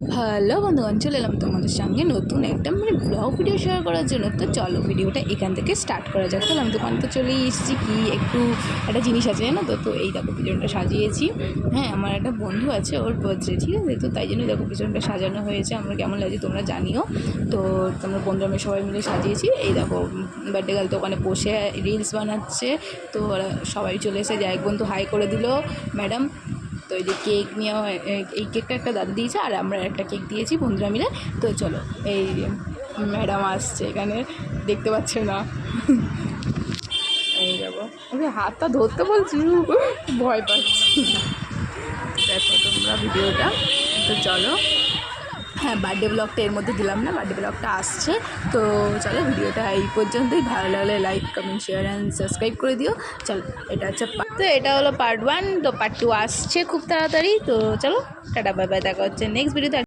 Hello বন্ধুগণ, চলে এলাম তোমাদের সঙ্গে নতুন একটা ব্লগ ভিডিও শেয়ার করার জন্য। তো চলো ভিডিওটা এখান থেকে স্টার্ট করা যাক। তাহলে আমি দোকানে তো চলেই এসেছি, কি একটু একটা জিনিস আছে জানো তো এই দেখো পিছনটা সাজিয়েছি। হ্যাঁ, আমার একটা বন্ধু আছে, ওর বার্থডে, ঠিক আছে, তো তাই জন্য দেখো পিছনটা সাজানো হয়েছে। আমরা কেমন লাগছে তোমরা জানিও। তো তোমরা বন্ধু আমি সবাই মিলে সাজিয়েছি। এই দেখো বার্থডে গার্ল তো ওখানে বসে রিলস বানাচ্ছে। তো ওরা সবাই চলে এসে যে এক বন্ধু হাই করে দিল ম্যাডাম। তো এই যে কেক নিয়ে এই কেকটা একটা দাদা দিয়েছে আর আমরা একটা কেক দিয়েছি বন্ধুরা মিলে। তো চলো এই ম্যাডাম আসছে, এখানে দেখতে পাচ্ছ না, এই যাবো আমি হাতটা ধরতে বলছি, ভয় পাচ্ছি। দেখো তোমরা ভিডিওটা। তো চলো, হ্যাঁ বার্থডে ব্লগটা এর মধ্যে দিলাম না, বার্থডে ব্লগটা আসছে। তো চলো ভিডিওটা এই পর্যন্তই। ভালো লাগলে like comment share and subscribe করে দিও। চলো এটা হচ্ছে তো এটা হলো পার্ট 1, তো পার্ট 2 আসছে খুব তাড়াতাড়ি। তো চলো টাটা বাই বাই, দেখা হচ্ছে নেক্সট ভিডিওতে।